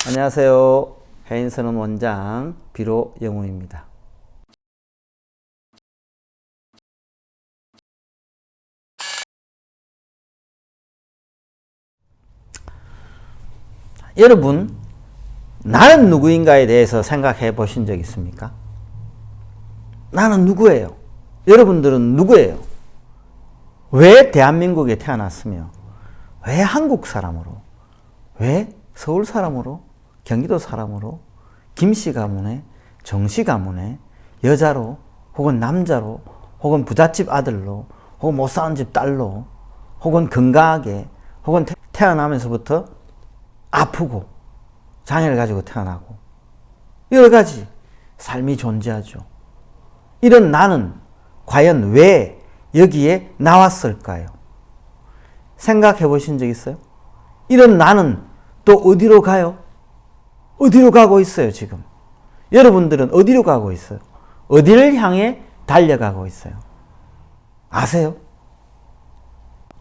안녕하세요. 해인선언 원장 비로 영우입니다. 여러분, 나는 누구인가에 대해서 생각해 보신 적 있습니까? 나는 누구예요? 여러분들은 누구예요? 왜 대한민국에 태어났으며, 왜 한국 사람으로, 왜 서울 사람으로, 경기도 사람으로, 김씨 가문에, 정씨 가문에, 여자로, 혹은 남자로, 혹은 부잣집 아들로, 혹은 못 사는 집 딸로, 혹은 건강하게, 혹은 태어나면서부터 아프고 장애를 가지고 태어나고 여러 가지 삶이 존재하죠. 이런 나는 과연 왜 여기에 나왔을까요? 생각해 보신 적 있어요? 이런 나는 또 어디로 가요? 어디로 가고 있어요, 지금? 여러분들은 어디로 가고 있어요? 어디를 향해 달려가고 있어요? 아세요?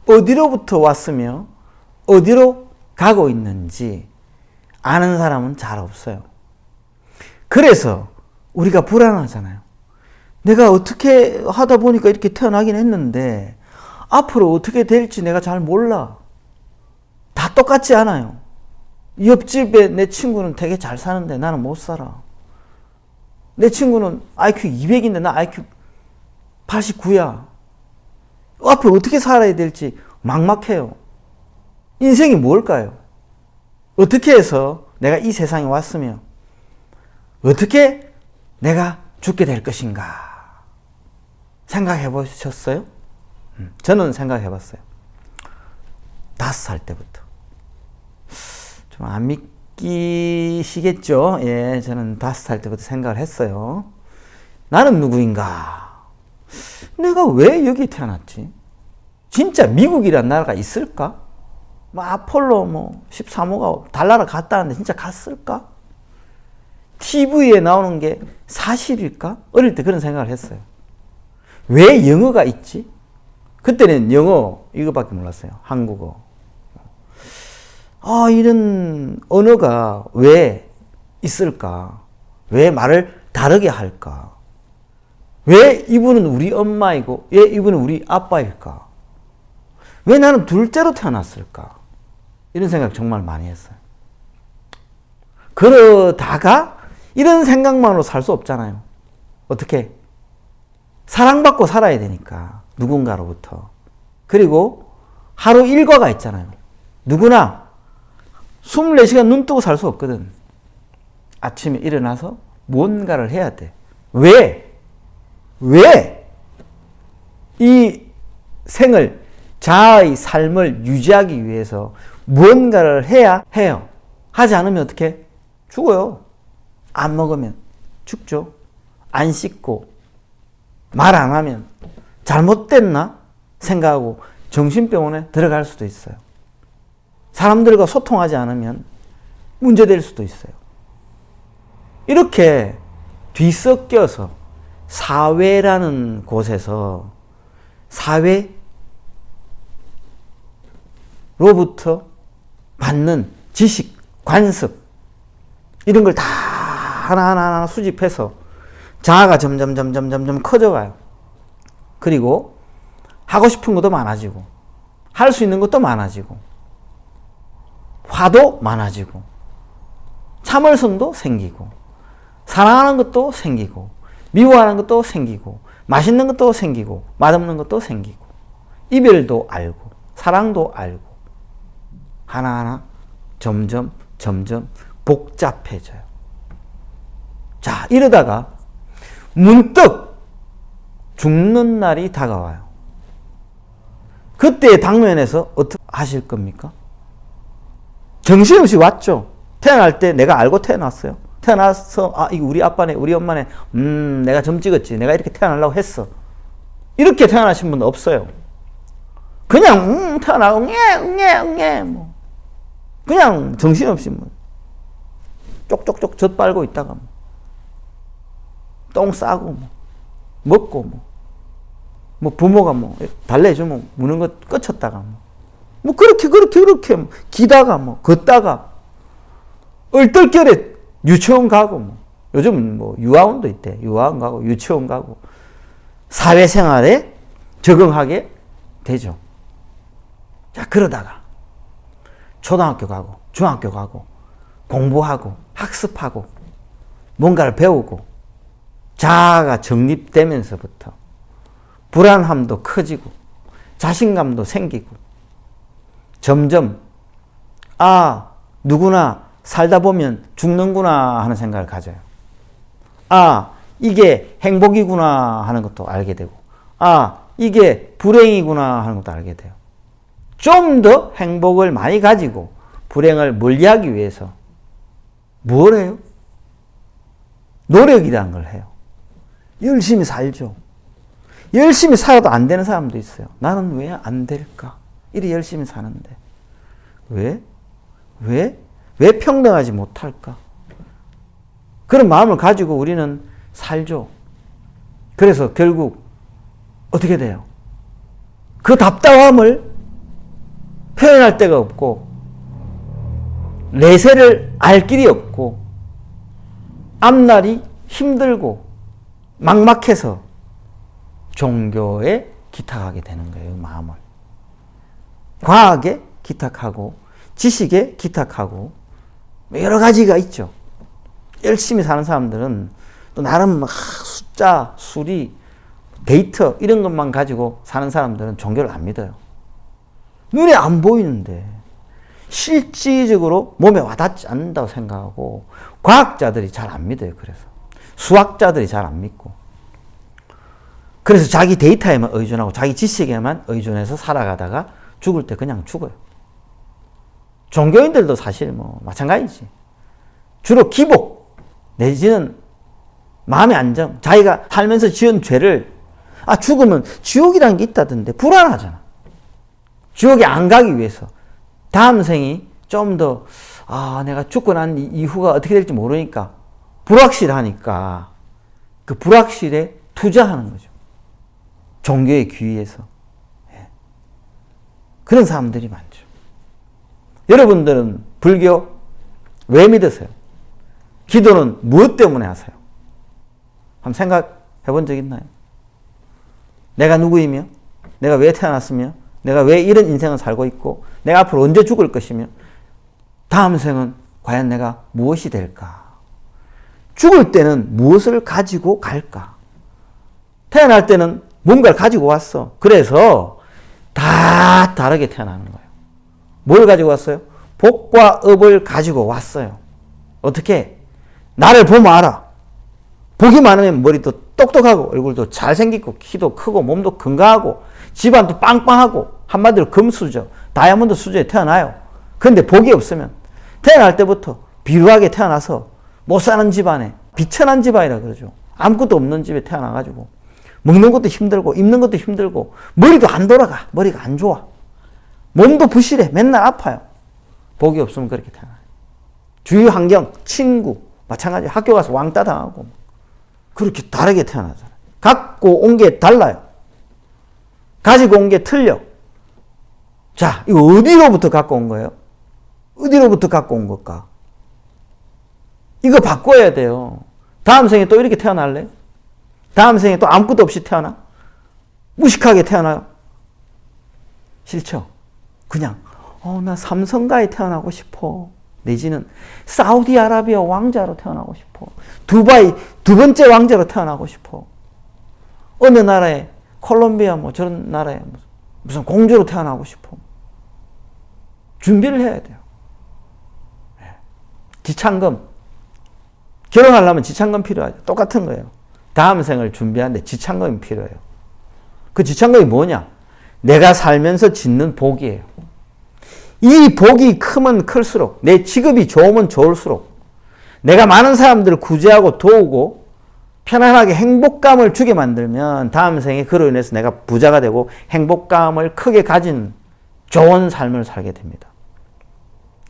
어디로부터 왔으며 어디로 가고 있는지 아는 사람은 잘 없어요. 그래서 우리가 불안하잖아요. 내가 어떻게 하다 보니까 이렇게 태어나긴 했는데 앞으로 어떻게 될지 내가 잘 몰라. 다 똑같지 않아요. 옆집에 내 친구는 되게 잘 사는데 나는 못 살아. 내 친구는 IQ 200인데 나 IQ 89야. 앞으로 어떻게 살아야 될지 막막해요. 인생이 뭘까요? 어떻게 해서 내가 이 세상에 왔으며 어떻게 내가 죽게 될 것인가 생각해 보셨어요? 저는 생각해 봤어요. 5살 때부터. 좀 안 믿기시겠죠? 예, 저는 5살 때부터 생각을 했어요. 나는 누구인가? 내가 왜 여기 태어났지? 진짜 미국이란 나라가 있을까? 아폴로 13호가 달나라 갔다는데 진짜 갔을까? TV에 나오는 게 사실일까? 어릴 때 그런 생각을 했어요. 왜 영어가 있지? 그때는 영어 이거밖에 몰랐어요. 한국어. 이런 언어가 왜 있을까? 왜 말을 다르게 할까? 왜 이분은 우리 엄마이고 왜 이분은 우리 아빠일까? 왜 나는 둘째로 태어났을까? 이런 생각 정말 많이 했어요. 그러다가 이런 생각만으로 살 수 없잖아요. 어떻게? 사랑받고 살아야 되니까 누군가로부터. 그리고 하루 일과가 있잖아요. 누구나 24시간 눈 뜨고 살 수 없거든. 아침에 일어나서 뭔가를 해야 돼. 왜? 이 생을 자아의 삶을 유지하기 위해서 무언가를 해야 해요. 하지 않으면 어떻게? 죽어요. 안 먹으면 죽죠. 안 씻고 말 안 하면 잘못됐나 생각하고 정신병원에 들어갈 수도 있어요. 사람들과 소통하지 않으면 문제될 수도 있어요. 이렇게 뒤섞여서 사회라는 곳에서 사회로부터 받는 지식, 관습 이런 걸 다 하나하나 수집해서 자아가 점점 커져가요. 그리고 하고 싶은 것도 많아지고 할 수 있는 것도 많아지고 화도 많아지고 참을성도 생기고 사랑하는 것도 생기고 미워하는 것도 생기고 맛있는 것도 생기고 맛없는 것도 생기고 이별도 알고 사랑도 알고 하나하나 점점 복잡해져요. 자, 이러다가 문득 죽는 날이 다가와요. 그때의 당면에서 어떻게 하실 겁니까? 정신없이 왔죠. 태어날 때 내가 알고 태어났어요. 태어나서 이거 우리 아빠네 우리 엄마네 내가 점 찍었지. 내가 이렇게 태어나려고 했어. 이렇게 태어나신 분 없어요. 그냥 태어나고 응애 그냥 정신없이 쪽쪽쪽 젖 빨고 있다가 똥 싸고 먹고 부모가 달래주면 무는 거 끝쳤다가 그렇게 기다가 걷다가 얼떨결에 유치원 가고, 뭐. 요즘은 뭐 유아원도 있대. 유아원 가고, 유치원 가고. 사회생활에 적응하게 되죠. 자, 그러다가 초등학교 가고, 중학교 가고, 공부하고, 학습하고, 뭔가를 배우고, 자아가 정립되면서부터 불안함도 커지고, 자신감도 생기고, 점점, 아, 누구나 살다 보면 죽는구나 하는 생각을 가져요. 아, 이게 행복이구나 하는 것도 알게 되고, 아, 이게 불행이구나 하는 것도 알게 돼요. 좀 더 행복을 많이 가지고 불행을 멀리하기 위해서 뭘 해요? 노력이라는 걸 해요. 열심히 살죠. 열심히 살아도 안 되는 사람도 있어요. 나는 왜 안 될까? 이리 열심히 사는데. 왜? 왜 평등하지 못할까? 그런 마음을 가지고 우리는 살죠. 그래서 결국 어떻게 돼요? 그 답답함을 표현할 데가 없고, 내세를 알 길이 없고, 앞날이 힘들고 막막해서 종교에 기탁하게 되는 거예요. 마음을. 과학에 기탁하고, 지식에 기탁하고, 여러 가지가 있죠. 열심히 사는 사람들은 또 나름 막 숫자, 수리, 데이터 이런 것만 가지고 사는 사람들은 종교를 안 믿어요. 눈에 안 보이는데 실질적으로 몸에 와닿지 않는다고 생각하고, 과학자들이 잘 안 믿어요. 그래서 수학자들이 잘 안 믿고, 그래서 자기 데이터에만 의존하고 자기 지식에만 의존해서 살아가다가 죽을 때 그냥 죽어요. 종교인들도 사실 뭐 마찬가지지. 주로 기복 내지는 마음의 안정, 자기가 살면서 지은 죄를, 죽으면 지옥이라는 게 있다던데 불안하잖아. 지옥에 안 가기 위해서 다음 생이 좀 더, 내가 죽고 난 이후가 어떻게 될지 모르니까 불확실하니까 그 불확실에 투자하는 거죠. 종교에 귀의해서. 그런 사람들이 많죠. 여러분들은 불교 왜 믿으세요? 기도는 무엇 때문에 하세요? 한번 생각해 본 적 있나요? 내가 누구이며, 내가 왜 태어났으며, 내가 왜 이런 인생을 살고 있고, 내가 앞으로 언제 죽을 것이며, 다음 생은 과연 내가 무엇이 될까? 죽을 때는 무엇을 가지고 갈까? 태어날 때는 뭔가를 가지고 왔어. 그래서 다 다르게 태어나는 거예요. 뭘 가지고 왔어요? 복과 업을 가지고 왔어요. 어떻게? 나를 보면 알아. 복이 많으면 머리도 똑똑하고 얼굴도 잘생기고 키도 크고 몸도 건강하고 집안도 빵빵하고 한마디로 금수저, 다이아몬드 수저에 태어나요. 그런데 복이 없으면 태어날 때부터 비루하게 태어나서 못 사는 집안에, 비천한 집안이라 그러죠. 아무것도 없는 집에 태어나가지고 먹는 것도 힘들고 입는 것도 힘들고 머리도 안 돌아가. 머리가 안 좋아. 몸도 부실해. 맨날 아파요. 복이 없으면 그렇게 태어나요. 주위 환경, 친구 마찬가지. 학교 가서 왕따 당하고 그렇게 다르게 태어나잖아요. 갖고 온 게 달라요. 가지고 온 게 틀려. 자, 이거 어디로부터 갖고 온 거예요? 어디로부터 갖고 온 걸까? 이거 바꿔야 돼요. 다음 생에 또 이렇게 태어날래? 다음 생에 또 아무것도 없이 태어나? 무식하게 태어나요? 싫죠? 그냥 나 삼성가에 태어나고 싶어. 내지는 사우디아라비아 왕자로 태어나고 싶어. 두바이 두 번째 왕자로 태어나고 싶어. 어느 나라에 콜롬비아 뭐 저런 나라에 무슨 공주로 태어나고 싶어. 준비를 해야 돼요. 지참금. 결혼하려면 지참금 필요하죠. 똑같은 거예요. 다음 생을 준비하는데 지참금이 필요해요. 그 지참금이 뭐냐? 내가 살면서 짓는 복이에요. 이 복이 크면 클수록, 내 직업이 좋으면 좋을수록, 내가 많은 사람들을 구제하고 도우고 편안하게 행복감을 주게 만들면 다음 생에 그로 인해서 내가 부자가 되고 행복감을 크게 가진 좋은 삶을 살게 됩니다.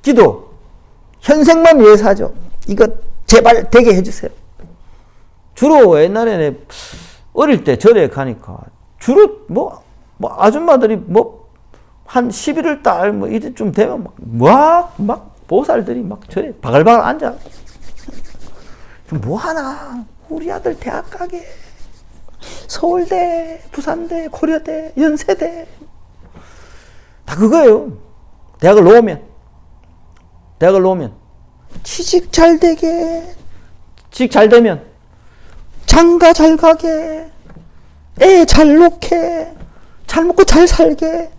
기도, 현생만 위해서 하죠. 이거 제발 되게 해주세요. 주로 옛날에 어릴 때 절에 가니까 주로 뭐 아줌마들이 한 11월 달 이때쯤 되면 막 보살들이 막 저래 바글바글 앉아. 뭐하나? 우리 아들 대학 가게. 서울대, 부산대, 고려대, 연세대. 다 그거예요. 대학을 놓으면. 취직 잘 되게. 취직 잘 되면. 장가 잘 가게. 애 잘 놓게. 잘 먹고 잘 살게.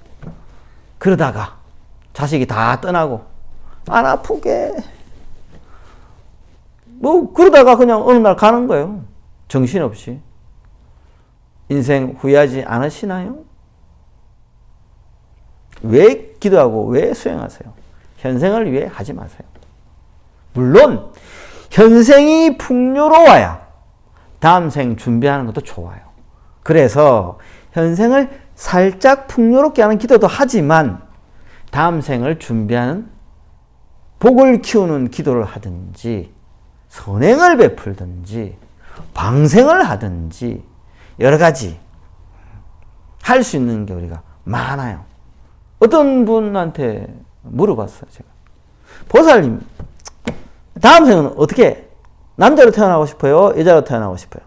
그러다가 자식이 다 떠나고 안 아프게. 뭐 그러다가 그냥 어느 날 가는 거예요. 정신없이. 인생 후회하지 않으시나요? 왜 기도하고 왜 수행하세요? 현생을 위해 하지 마세요. 물론 현생이 풍요로워야 다음 생 준비하는 것도 좋아요. 그래서 현생을 살짝 풍요롭게 하는 기도도 하지만 다음 생을 준비하는 복을 키우는 기도를 하든지 선행을 베풀든지 방생을 하든지 여러 가지 할 수 있는 게 우리가 많아요. 어떤 분한테 물어봤어요. 제가. 보살님, 다음 생은 어떻게 남자로 태어나고 싶어요? 여자로 태어나고 싶어요?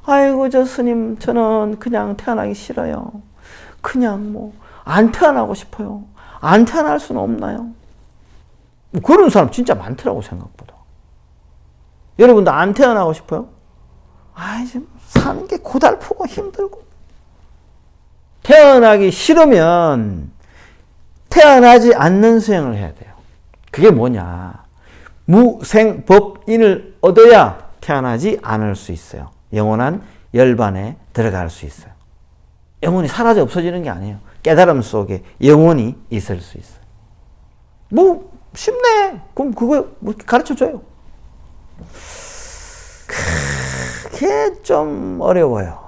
아이고 저 스님 저는 그냥 태어나기 싫어요. 그냥 뭐 안 태어나고 싶어요. 안 태어날 수는 없나요? 그런 사람 진짜 많더라고 생각보다. 여러분도 안 태어나고 싶어요? 아이 좀 사는 게 고달프고 힘들고. 태어나기 싫으면 태어나지 않는 수행을 해야 돼요. 그게 뭐냐? 무생법인을 얻어야 태어나지 않을 수 있어요. 영원한 열반에 들어갈 수 있어요. 영원히 사라져 없어지는 게 아니에요. 깨달음 속에 영원히 있을 수 있어요. 뭐 쉽네. 그럼 그거 뭐 가르쳐줘요. 그게 좀 어려워요.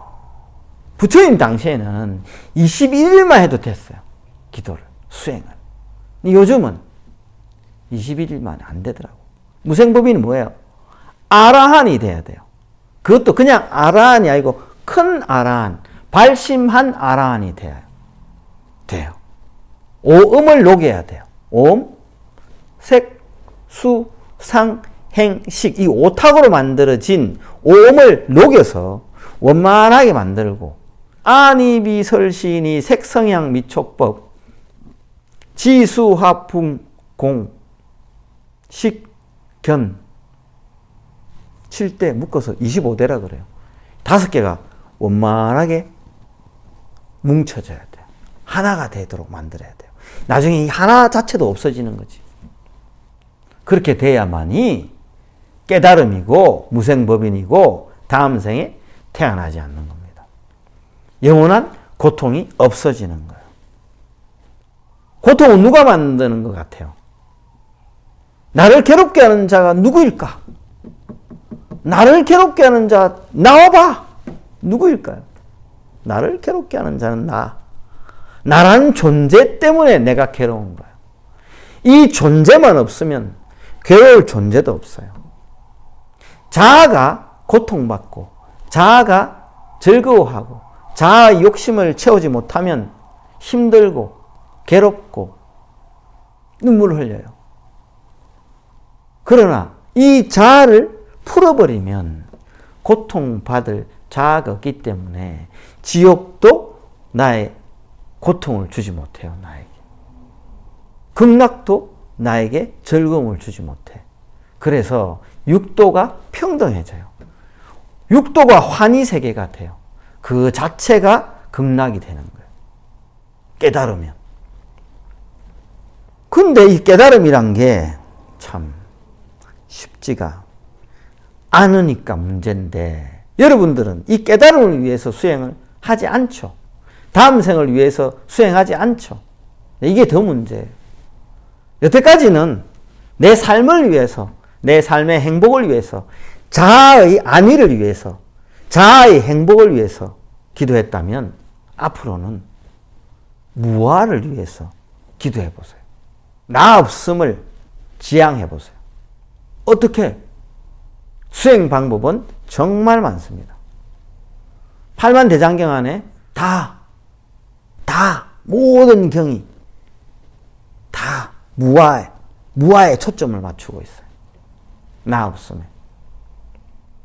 부처님 당시에는 21일만 해도 됐어요. 기도를, 수행을. 요즘은 21일만 안 되더라고. 무생법인은 뭐예요? 아라한이 돼야 돼요. 그것도 그냥 아라한이 아니고 큰 아라한, 발심한 아라한이 돼요. 오음을 녹여야 돼요. 옴, 색, 수, 상, 행, 식. 이 오탁으로 만들어진 오음을 녹여서 원만하게 만들고 아니비 설신이 색성향 미촉법 지수화풍 공 식견 7대 묶어서 25대라 그래요. 5개가 원만하게 뭉쳐져야 돼요. 하나가 되도록 만들어야 돼요. 나중에 이 하나 자체도 없어지는 거지. 그렇게 돼야만이 깨달음이고 무생법인이고 다음 생에 태어나지 않는 겁니다. 영원한 고통이 없어지는 거예요. 고통은 누가 만드는 것 같아요? 나를 괴롭게 하는 자가 누구일까? 나를 괴롭게 하는 자 나와봐. 누구일까요? 나를 괴롭게 하는 자는 나라는 존재 때문에 내가 괴로운 거예요. 이 존재만 없으면 괴로울 존재도 없어요. 자아가 고통받고 자아가 즐거워하고 자아의 욕심을 채우지 못하면 힘들고 괴롭고 눈물을 흘려요. 그러나 이 자아를 풀어버리면 고통받을 자아가 없기 때문에 지옥도 나의 고통을 주지 못해요. 나에게. 극락도 나에게 즐거움을 주지 못해. 그래서 육도가 평등해져요. 육도가 환희세계가 돼요. 그 자체가 극락이 되는 거예요. 깨달으면. 근데 이 깨달음이란 게 참 쉽지가 않으니까 문제인데 여러분들은 이 깨달음을 위해서 수행을 하지 않죠. 다음 생을 위해서 수행하지 않죠. 이게 더 문제예요. 여태까지는 내 삶을 위해서, 내 삶의 행복을 위해서, 자아의 안위를 위해서, 자아의 행복을 위해서 기도했다면 앞으로는 무아를 위해서 기도해 보세요. 나 없음을 지향해 보세요. 어떻게? 수행 방법은 정말 많습니다. 팔만대장경 안에 모든 경이 다 무아에 무아에 초점을 맞추고 있어요. 나 없음에.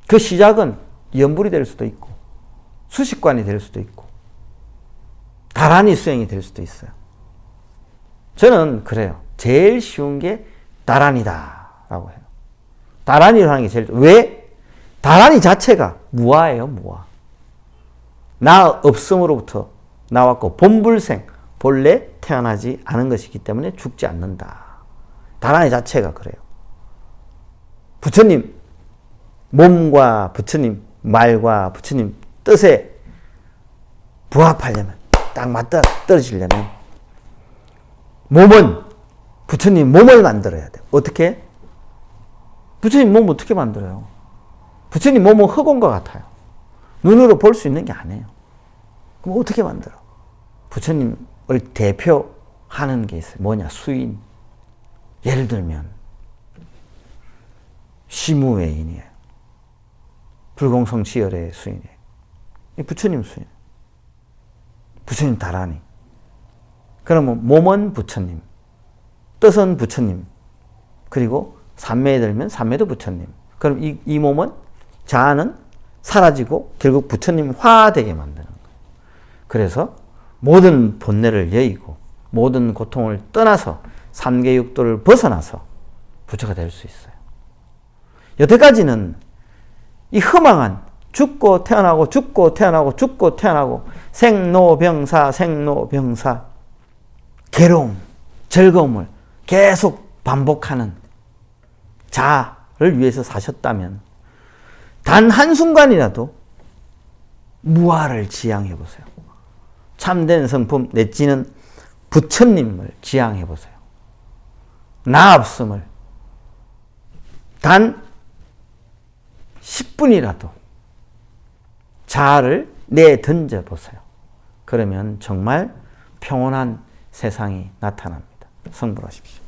그 시작은 염불이 될 수도 있고 수식관이 될 수도 있고 다란이 수행이 될 수도 있어요. 저는 그래요. 제일 쉬운 게 다란이다 라고 해요. 다란이를 하는 게 제일 왜? 다란이 자체가 무아예요. 무아. 나 없음으로부터 나왔고 본불생 본래 태어나지 않은 것이기 때문에 죽지 않는다. 다란이 자체가 그래요. 부처님 몸과 부처님 말과 부처님 뜻에 부합하려면 딱 맞다 떨어지려면 몸은 부처님 몸을 만들어야 돼요. 어떻게? 부처님 몸 어떻게 만들어요? 부처님 몸은 흑온과 같아요. 눈으로 볼 수 있는 게 아니에요. 그럼 어떻게 만들어? 부처님을 대표하는 게 있어요. 뭐냐? 수인. 예를 들면 시무외인이에요. 불공성치열의 수인이에요. 부처님 수인. 부처님 다란이. 그러면 몸은 부처님, 뜻은 부처님, 그리고 삼매에 들면 삼매도 부처님. 그럼 이 몸은 자아는 사라지고 결국 부처님 화되게 만드는 거예요. 그래서 모든 본래를 여의고 모든 고통을 떠나서 삼계육도를 벗어나서 부처가 될 수 있어요. 여태까지는 이 허망한 죽고 태어나고 죽고 태어나고 죽고 태어나고 생로병사 생로병사 괴로움, 즐거움을 계속 반복하는 자를 위해서 사셨다면 단 한순간이라도 무아를 지향해 보세요. 참된 성품 내지는 부처님을 지향해 보세요. 나 없음을 단 10분이라도 자아를 내던져 보세요. 그러면 정말 평온한 세상이 나타납니다. 성불하십시오.